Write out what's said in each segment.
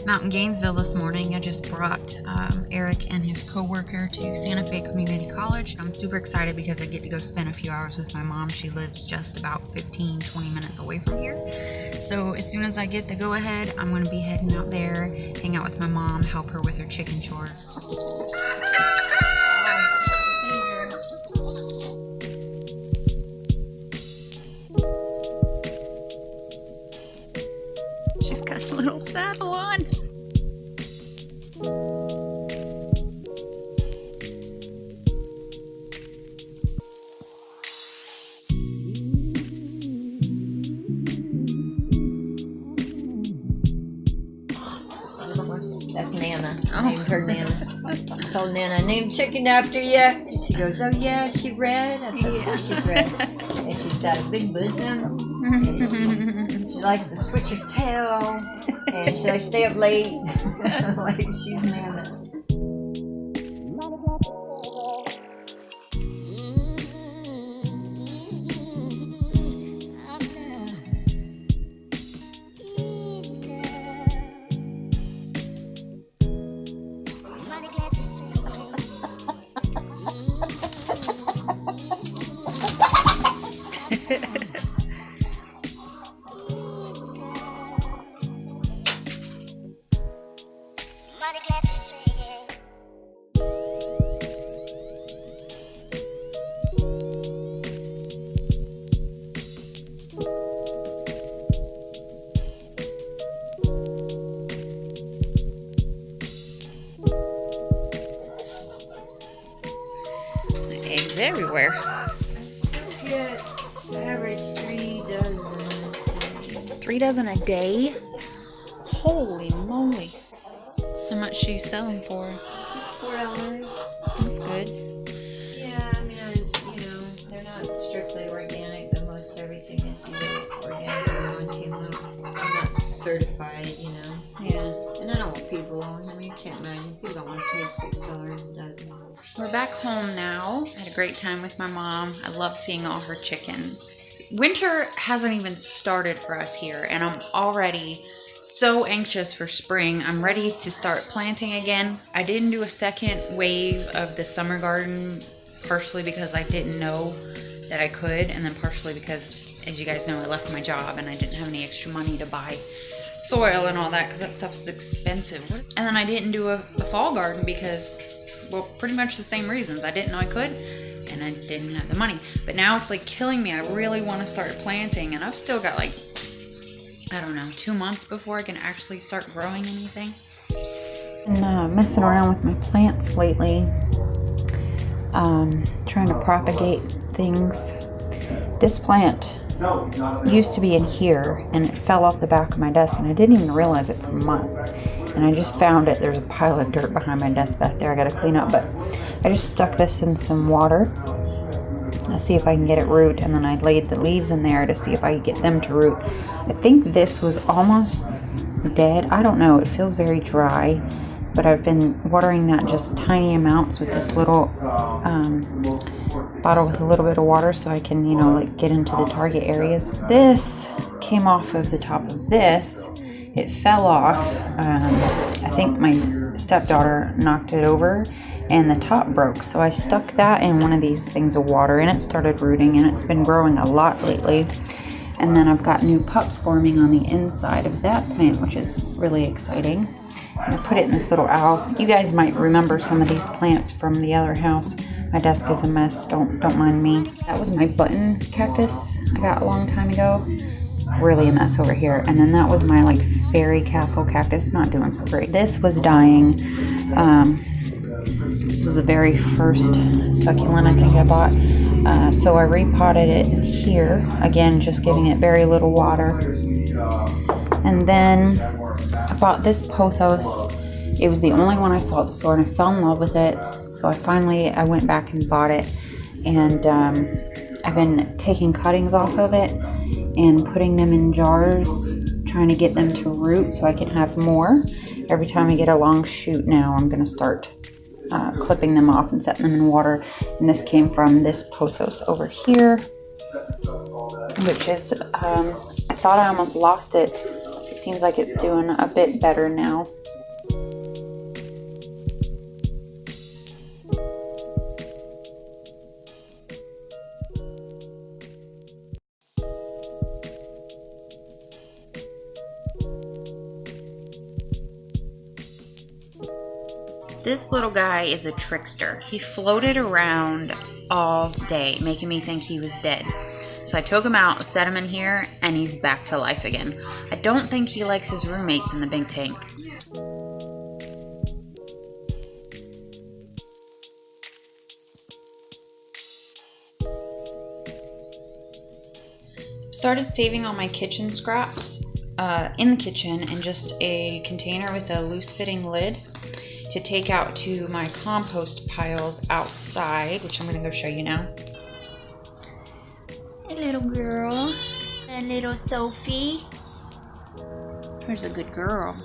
I'm out in Gainesville this morning. I just brought Eric and his coworker to Santa Fe Community College. I'm super excited because I get to go spend a few hours with my mom. She lives just about 15-20 minutes away from here. So as soon as I get the go-ahead, I'm going to be heading out there, hang out with my mom, help her with her chicken chores. She's got a little saddle on. That's Nana. I named her Nana. I told Nana, I named chicken after you. And she goes, oh yeah, is she red? I said, of course she's red. And she's got a big bosom. And she likes to switch her tail. And she likes to stay up late. Like she's Nana. Eggs everywhere. Get average 3 dozen. 3 dozen a day? Holy moly. How much do you sell them for? Just $4. That's good. Yeah, I mean, they're not strictly organic, but most everything is either organic or non-GMO. I'm not certified, Yeah. And I don't want people, you can't imagine, people don't want to pay $6 a dozen. We're back home now. I had a great time with my mom. I love seeing all her chickens. Winter hasn't even started for us here, and I'm already so anxious for spring. I'm ready to start planting again. I didn't do a second wave of the summer garden, partially because I didn't know that I could, and then partially because, as you guys know, I left my job and I didn't have any extra money to buy soil and all that because that stuff is expensive. And then I didn't do a fall garden because, well, pretty much the same reasons. I didn't know I could, and I didn't have the money. But now it's like killing me. I really want to start planting, and I've still got like, I don't know, 2 months before I can actually start growing anything. Been messing around with my plants lately, trying to propagate things. This plant used to be in here, and it fell off the back of my desk, and I didn't even realize it for months. And I just found it. There's a pile of dirt behind my desk back there I gotta clean up, but I just stuck this in some water. Let's see if I can get it root, and then I laid the leaves in there to see if I could get them to root. I think this was almost dead. I don't know. It feels very dry, but I've been watering that just tiny amounts with this little bottle with a little bit of water so I can, like get into the target areas. This came off of the top of this. It fell off. I think my stepdaughter knocked it over and the top broke. So I stuck that in one of these things of water and it started rooting, and it's been growing a lot lately. And then I've got new pups forming on the inside of that plant, which is really exciting. And I put it in this little owl. You guys might remember some of these plants from the other house. My desk is a mess, don't mind me. That was my button cactus I got a long time ago. Really a mess over here. And then that was my like fairy castle cactus, not doing so great. This was dying. This was the very first succulent I think I bought. So I repotted it here, again just giving it very little water. And then I bought this pothos. It was the only one I saw at the store, and I fell in love with it. So I went back and bought it, and I've been taking cuttings off of it and putting them in jars, trying to get them to root so I can have more. Every time I get a long shoot now, I'm going to start clipping them off and setting them in water. And this came from this pothos over here, which is, I thought I almost lost it. It seems like it's doing a bit better now. This little guy is a trickster. He floated around all day, making me think he was dead. So I took him out, set him in here, and he's back to life again. I don't think he likes his roommates in the big tank. Started saving all my kitchen scraps in the kitchen in just a container with a loose fitting lid to take out to my compost piles outside, which I'm going to go show you now. Hey little girl, and little Sophie. Where's a good girl?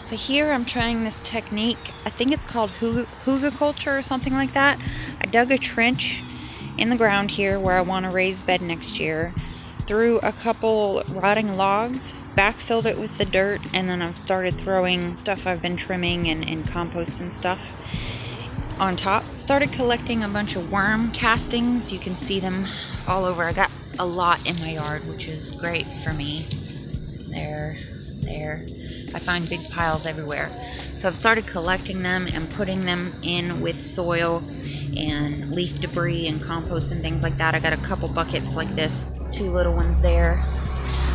So here I'm trying this technique. I think it's called hugelkultur or something like that. I dug a trench in the ground here where I want a raised bed next year. Threw a couple rotting logs, backfilled it with the dirt, and then I've started throwing stuff I've been trimming and compost and stuff on top. Started collecting a bunch of worm castings. You can see them all over. I got a lot in my yard, which is great for me. There. I find big piles everywhere. So I've started collecting them and putting them in with soil and leaf debris and compost and things like that. I got a couple buckets like this, 2 little ones there.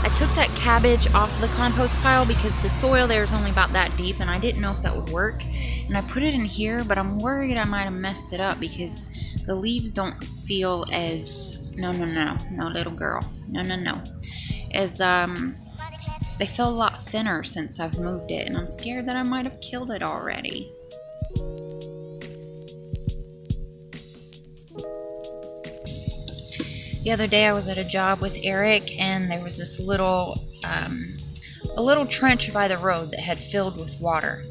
I took that cabbage off the compost pile because the soil there is only about that deep and I didn't know if that would work. And I put it in here, but I'm worried I might have messed it up because the leaves don't feel as, no little girl, no, as they feel a lot thinner since I've moved it, and I'm scared that I might have killed it already. The other day I was at a job with Eric, and there was this little a little trench by the road that had filled with water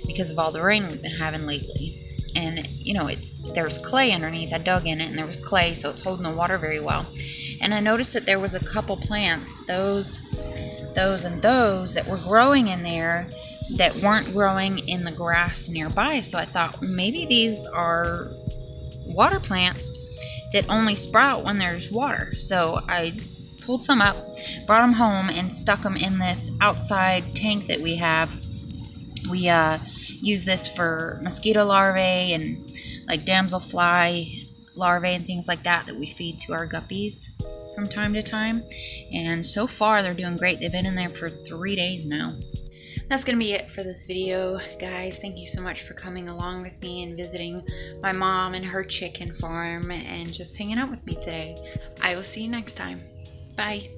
because of all the rain we've been having lately. And you know, there's clay underneath. I dug in it and there was clay, so it's holding the water very well. And I noticed that there was a couple plants, those that were growing in there that weren't growing in the grass nearby. So I thought maybe these are water plants that only sprout when there's water. So I pulled some up, brought them home, and stuck them in this outside tank that we have. We use this for mosquito larvae and like damselfly larvae and things like that we feed to our guppies from time to time. And so far they're doing great. They've been in there for 3 days now. That's going to be it for this video, guys. Thank you so much for coming along with me and visiting my mom and her chicken farm and just hanging out with me today. I will see you next time. Bye.